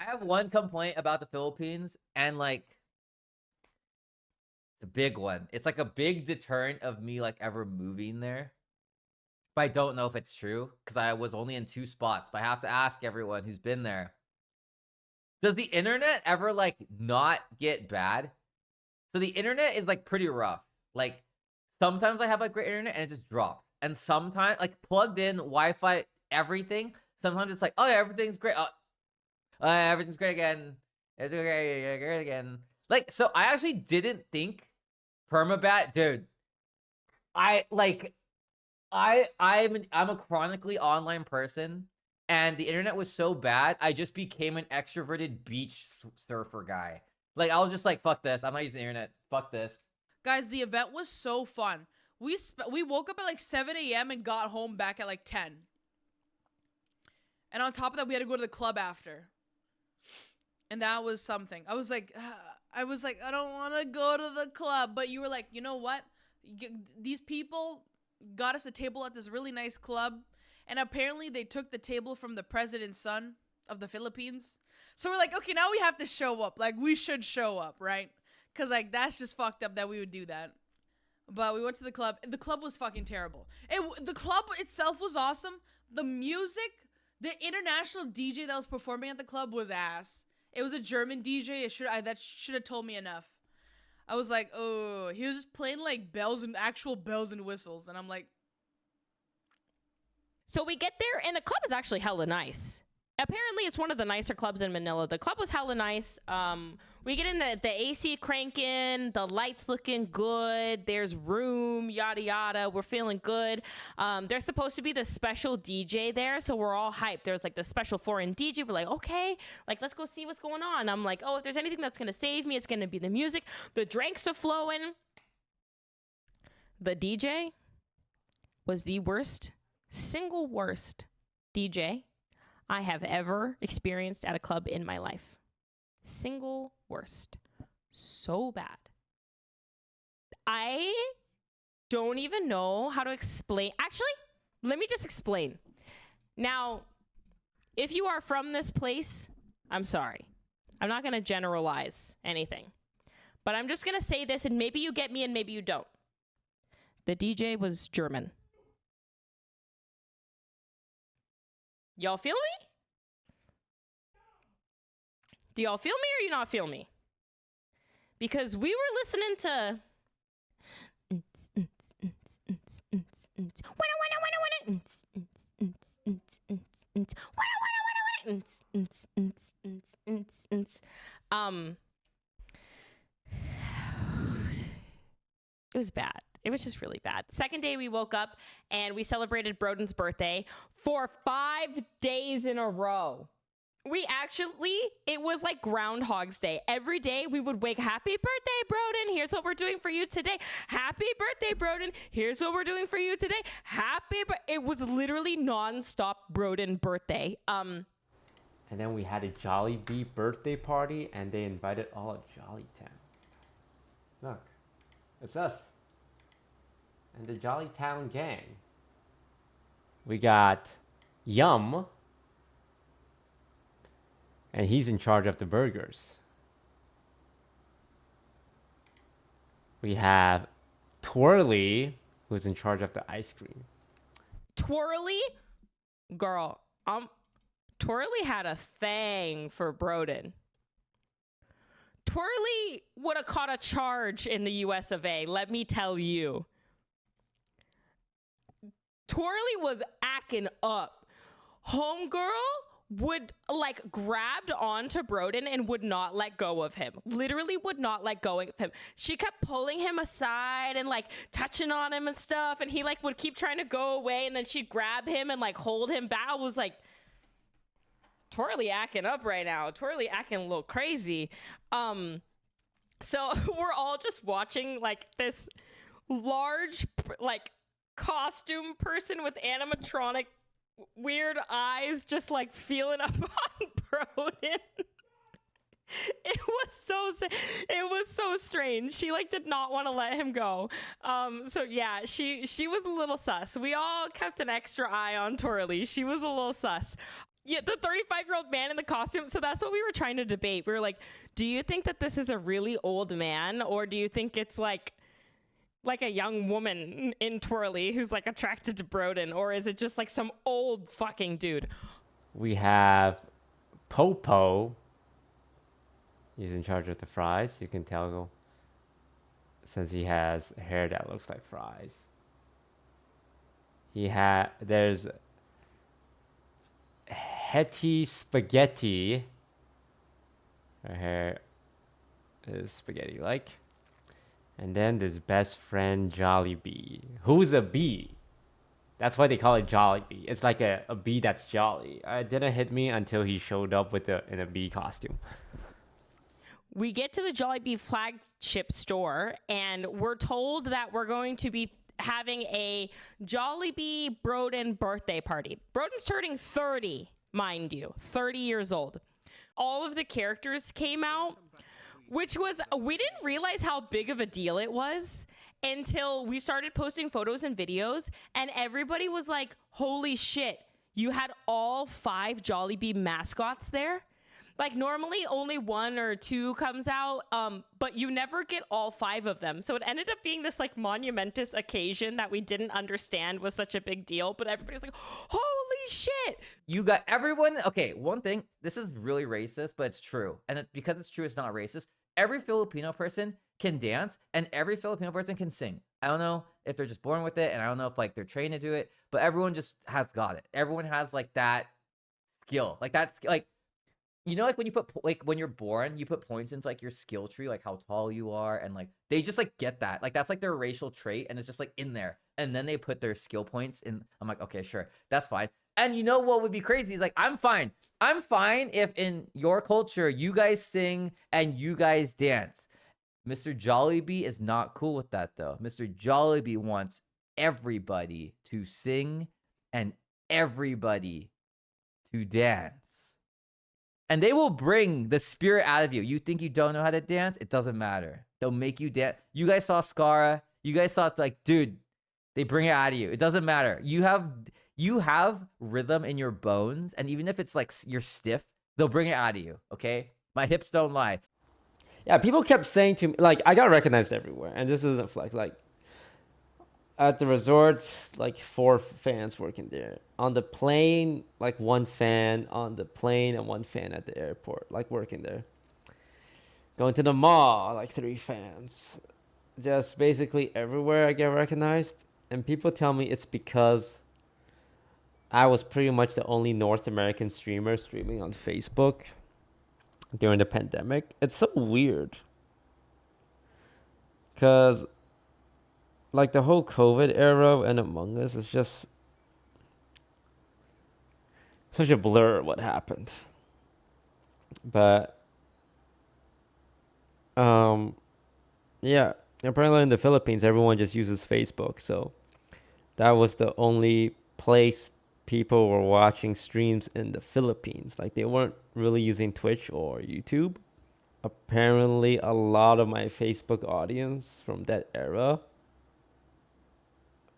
I have one complaint about the Philippines, and like it's a big one. It's like a big deterrent of me like ever moving there. But I don't know if it's true because I was only in 2 spots. But I have to ask everyone who's been there. Does the internet ever like not get bad? So the internet is like pretty rough. Like sometimes I have like great internet and it just drops. And sometimes like plugged in Wi-Fi, everything. Sometimes it's like, oh yeah, everything's great. Everything's great again. It's great again. Like, so I actually didn't think permabat, dude. I'm a chronically online person, and the internet was so bad, I just became an extroverted beach surfer guy. Like, I was just like, fuck this. I'm not using the internet. Fuck this. Guys, the event was so fun. We woke up at like 7 a.m. and got home back at like 10. And on top of that, we had to go to the club after. And that was something. I was like, I don't want to go to the club. But you were like, you know what? These people got us a table at this really nice club. And apparently they took the table from the president's son of the Philippines. So we're like, okay, now we have to show up. Like, we should show up, right? Because, like, that's just fucked up that we would do that. But we went to the club. The club was fucking terrible. The club itself was awesome. The music, the international DJ that was performing at the club was ass. It was a German DJ. That should have told me enough. I was like, oh, he was just playing, like, actual bells and whistles. And I'm like... So we get there, and the club is actually hella nice. Apparently, it's one of the nicer clubs in Manila. The club was hella nice. We get in the AC cranking, the lights looking good. There's room, yada, yada. We're feeling good. There's supposed to be this special DJ there, so we're all hyped. There's like the special foreign DJ. We're like, okay, like, let's go see what's going on. I'm like, oh, if there's anything that's going to save me, it's going to be the music. The drinks are flowing. The DJ was the single worst DJ I have ever experienced at a club in my life. Single worst. So bad. I don't even know how to explain. Actually, let me just explain. Now, if you are from this place, I'm sorry. I'm not going to generalize anything. But I'm just going to say this, and maybe you get me and maybe you don't. The DJ was German. Y'all feel me? Do y'all feel me or you not feel me? Because we were listening to... It was bad. It was just really bad. Second day we woke up and we celebrated Broden's birthday for 5 days in a row. It was like Groundhog's Day. Every day we would wake, happy birthday, Broden. Here's what we're doing for you today. Happy birthday, Broden. Here's what we're doing for you today. It was literally nonstop Broden birthday. And then we had a Jollibee birthday party and they invited all of Jollytown. Look, it's us. And the Jollytown gang. We got Yum. And he's in charge of the burgers. We have Twirly, who's in charge of the ice cream. Twirly? Girl, Twirly had a thing for Broden. Twirly would have caught a charge in the US of A, let me tell you. Twirly was acting up. Homegirl would like grabbed onto Broden and would not let go of him. Literally would not let go of him. She kept pulling him aside and like touching on him and stuff. And he like would keep trying to go away. And then she'd grab him and like hold him back. I was like, Twirly acting up right now. Twirly acting a little crazy. So we're all just watching like this large like costume person with animatronic weird eyes just like feeling up on Broden. It was so strange. She like did not want to let him go. So yeah, she was a little sus. We all kept an extra eye on Twirly. She was a little sus. Yeah, the 35-year-old man in the costume. So that's what we were trying to debate. We were like, do you think that this is a really old man, or do you think it's like a young woman in twirly who's like attracted to Broden, or is it just like some old fucking dude? We have Popo. He's in charge of the fries. You can tell since he has hair that looks like fries. There's Hetty Spaghetti. Her hair is spaghetti-like. And then this best friend Jollibee. Who's a bee? That's why they call it Jollibee. It's like a bee that's jolly. It didn't hit me until he showed up in a bee costume. We get to the Jollibee flagship store, and we're told that we're going to be having a Jollibee Broden birthday party. Broden's turning 30, mind you, 30 years old. All of the characters came out, which was, we didn't realize how big of a deal it was until we started posting photos and videos, and everybody was like, holy shit, you had all 5 Jollibee mascots there? Like, normally only 1 or 2 comes out, but you never get all 5 of them. So it ended up being this like monumentous occasion that we didn't understand was such a big deal, but everybody's like, holy shit. You got everyone. Okay, one thing, this is really racist, but it's true. And because it's true, it's not racist. Every Filipino person can dance, and every Filipino person can sing. I don't know if they're just born with it, and I don't know if like they're trained to do it, but everyone just has got it. Everyone has like that skill. Like that's like, you know, like when you put like when you're born, you put points into like your skill tree, like how tall you are, and like they just like get that. Like that's like their racial trait, and it's just like in there. And then they put their skill points in. I'm like, okay, sure, that's fine. And you know what would be crazy is like, I'm fine. I'm fine if in your culture you guys sing and you guys dance. Mr. Jollibee is not cool with that though. Mr. Jollibee wants everybody to sing and everybody to dance. And they will bring the spirit out of you. You think you don't know how to dance? It doesn't matter. They'll make you dance. You guys saw Scara. You guys saw, like, dude, they bring it out of you. It doesn't matter. You have rhythm in your bones. And even if it's like you're stiff, they'll bring it out of you. Okay? My hips don't lie. Yeah, people kept saying to me, like, I got recognized everywhere. And this isn't flex. Like, at the resort, like 4 fans working there. On the plane, like 1 fan on the plane and 1 fan at the airport, like working there. Going to the mall, like 3 fans. Just basically everywhere I get recognized. And people tell me it's because I was pretty much the only North American streamer streaming on Facebook during the pandemic. It's so weird. Because like the whole COVID era and Among Us is just such a blur what happened. But yeah, apparently in the Philippines everyone just uses Facebook, so that was the only place people were watching streams in the Philippines. Like they weren't really using Twitch or YouTube. Apparently a lot of my Facebook audience from that era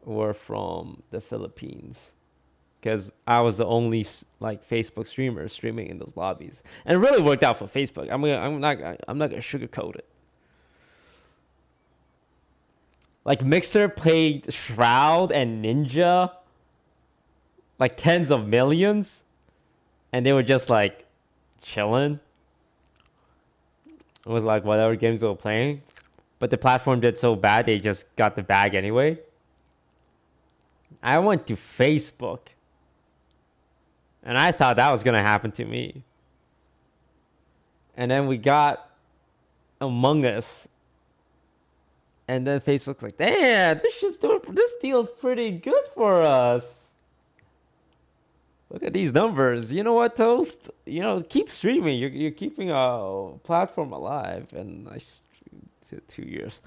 were from the Philippines, because I was the only like Facebook streamer streaming in those lobbies, and it really worked out for Facebook. I'm not gonna sugarcoat it. Like Mixer played Shroud and Ninja like tens of millions, and they were just like chilling with like whatever games they were playing, but the platform did so bad they just got the bag anyway. I went to Facebook, and I thought that was gonna happen to me. And then we got Among Us, and then Facebook's like, "Damn, this deal's pretty good for us. Look at these numbers. You know what, Toast? You know, keep streaming. You're keeping a platform alive." And I streamed 2 years.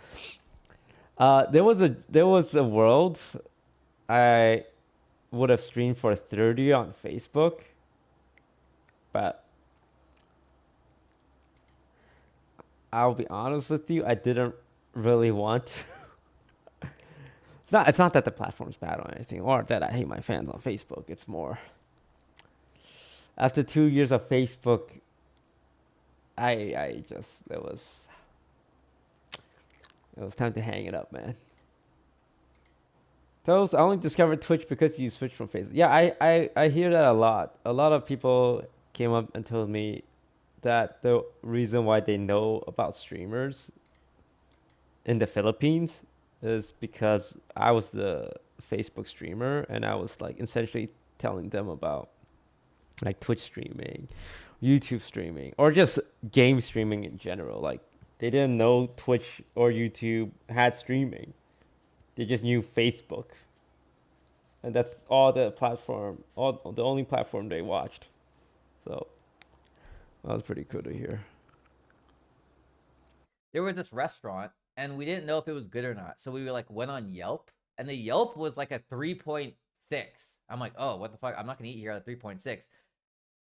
There was a world I would have streamed for 30 on Facebook, but I'll be honest with you, I didn't really want to. It's not that the platform's bad or anything, or that I hate my fans on Facebook. It's more after 2 years of Facebook, I just it was time to hang it up, man. Those I only discovered Twitch because you switched from Facebook. Yeah, I hear that a lot. A lot of people came up and told me that the reason why they know about streamers in the Philippines is because I was the Facebook streamer and I was like essentially telling them about like Twitch streaming, YouTube streaming, or just game streaming in general. Like they didn't know Twitch or YouTube had streaming. They just knew Facebook. And that's all the only platform they watched. So that was pretty cool to hear. There was this restaurant and we didn't know if it was good or not. So we went on Yelp and the Yelp was like a 3.6. I'm like, oh, what the fuck? I'm not gonna eat here at a 3.6.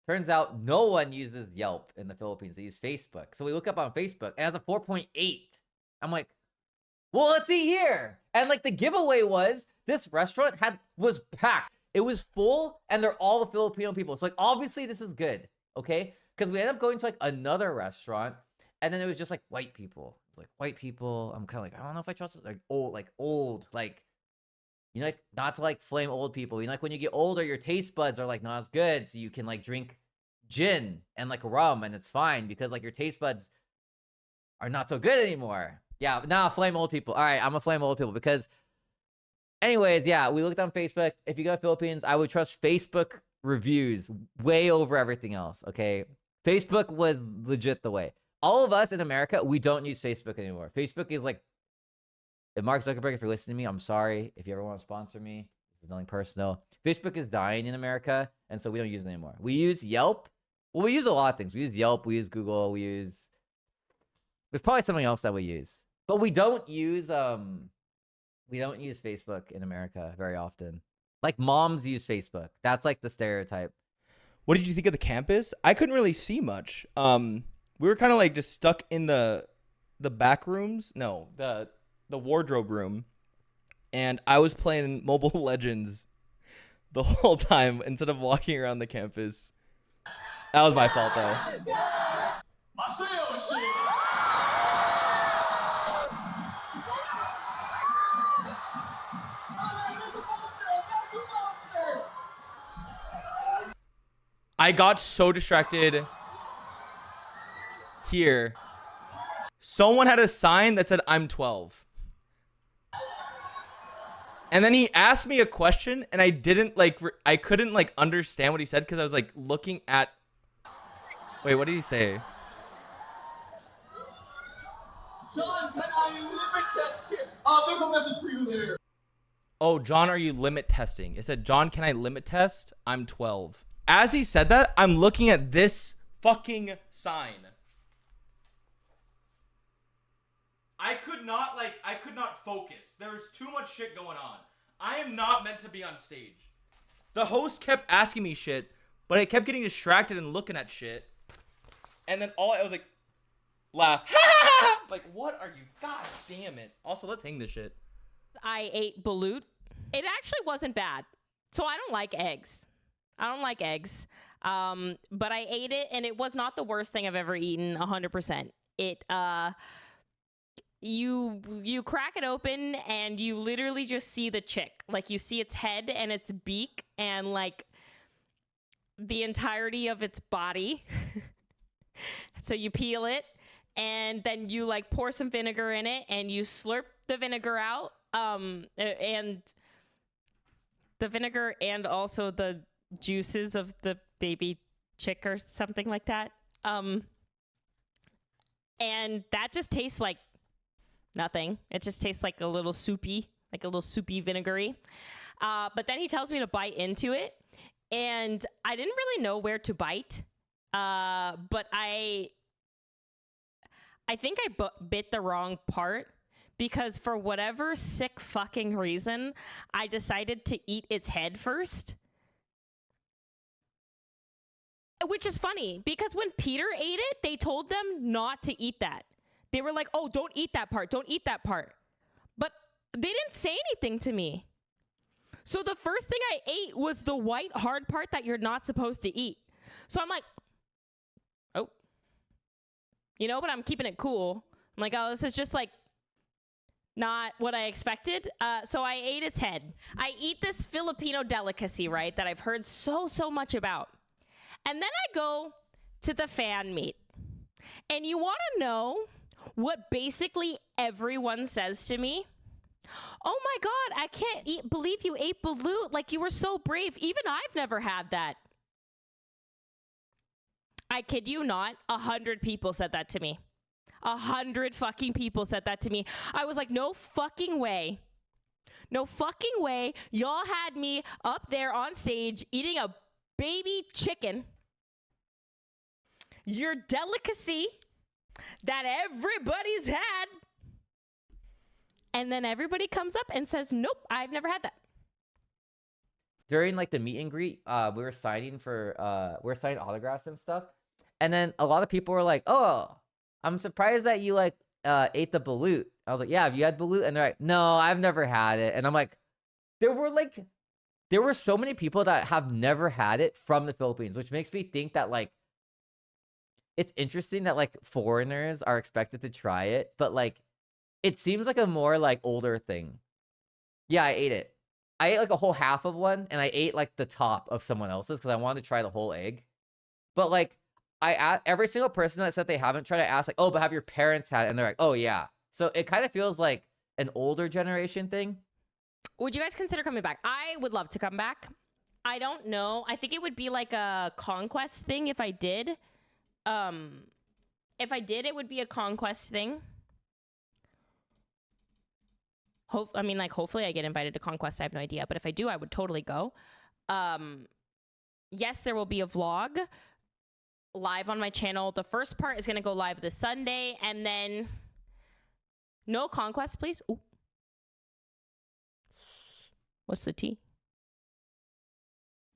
Turns out no one uses Yelp in the Philippines. They use Facebook. So we look up on Facebook and it has a 4.8. I'm like, well, let's eat here. And like the giveaway was this restaurant was packed. It was full and they're all the Filipino people. So like obviously this is good, okay? Because we ended up going to like another restaurant and then it was just like white people. Like white people. I'm kind of like, I don't know if I trust it. Like old, like, you know, like not to like flame old people. You know, like when you get older, your taste buds are like not as good. So you can like drink gin and like rum and it's fine because like your taste buds are not so good anymore. Yeah, nah, flame old people. All right, I'm gonna flame old people because anyways, yeah, we looked on Facebook. If you go to Philippines, I would trust Facebook reviews way over everything else, okay? Facebook was legit the way. All of us in America, we don't use Facebook anymore. Facebook is like, if Mark Zuckerberg, if you're listening to me, I'm sorry. If you ever want to sponsor me, it's nothing personal. Facebook is dying in America, and so we don't use it anymore. We use Yelp. Well, we use a lot of things. We use Yelp, we use Google, there's probably something else that we use. But we don't use Facebook in America very often. Like moms use Facebook. That's like the stereotype. What did you think of the campus? I couldn't really see much. We were kind of like just stuck in the back rooms. No, the wardrobe room. And I was playing Mobile Legends the whole time instead of walking around the campus. That was my fault though. I got so distracted here. Someone had a sign that said, I'm 12. And then he asked me a question and I didn't I couldn't like understand what he said because I was like looking at. Wait, what did he say? John, can I limit test here? There's a message for you there. Oh, John, are you limit testing? It said, John, can I limit test? I'm 12. As he said that, I'm looking at this fucking sign. I could not focus. There was too much shit going on. I am not meant to be on stage. The host kept asking me shit, but I kept getting distracted and looking at shit. And then I was like, laugh. Like, what are you? God damn it. Also, let's hang this shit. I ate balut. It actually wasn't bad. So I don't like eggs. But I ate it and it was not the worst thing I've ever eaten. 100%. It you crack it open and you literally just see the chick. Like you see its head and its beak and like the entirety of its body. So you peel it and then you like pour some vinegar in it and you slurp the vinegar out. And the vinegar and also the juices of the baby chick or something like that. And that just tastes like nothing. It just tastes like a little soupy vinegary. But then he tells me to bite into it and I didn't really know where to bite. But I think I bit the wrong part because for whatever sick fucking reason, I decided to eat its head first. Which is funny because when Peter ate it, they told them not to eat that. They were like, oh, don't eat that part. Don't eat that part. But they didn't say anything to me. So the first thing I ate was the white hard part that you're not supposed to eat. So I'm like, oh, you know, but I'm keeping it cool. I'm like, oh, this is just like not what I expected. So I ate its head. I eat this Filipino delicacy, right, that I've heard so much about. And then I go to the fan meet. And you want to know what basically everyone says to me? Oh my God, I can't believe you ate balut. Like, you were so brave. Even I've never had that. I kid you not, 100 people said that to me. 100 fucking people said that to me. I was like, no fucking way. No fucking way. Y'all had me up there on stage eating a baby chicken. Your delicacy that everybody's had. And then everybody comes up and says, nope, I've never had that. During like the meet and greet, we were signing autographs and stuff. And then a lot of people were like, oh, I'm surprised that you like ate the balut. I was like, yeah, have you had balut? And they're like, no, I've never had it. And I'm like, there were so many people that have never had it from the Philippines, which makes me think that like, it's interesting that like foreigners are expected to try it, but like, it seems like a more like older thing. Yeah, I ate it. I ate like a whole half of one, and I ate like the top of someone else's because I wanted to try the whole egg. But like, I asked every single person that said they haven't tried, I asked like, oh, but have your parents had it? And they're like, oh yeah. So it kind of feels like an older generation thing. Would you guys consider coming back? I would love to come back. I don't know. I think it would be like a conquest thing if I did. If I did, it would be a conquest thing. Hopefully I get invited to Conquest. I have no idea. But if I do, I would totally go. Yes, there will be a vlog live on my channel. The first part is going to go live this Sunday. And then no Conquest, please. Ooh. What's the tea?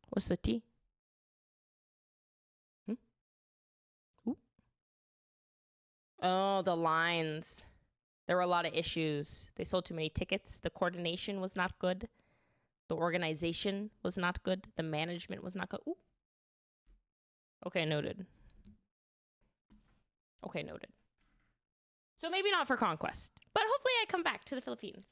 What's the tea? Ooh. Oh, the lines. There were a lot of issues. They sold too many tickets. The coordination was not good. The organization was not good. The management was not good. Ooh. Okay, noted. Okay, noted. So maybe not for Conquest, but hopefully I come back to the Philippines.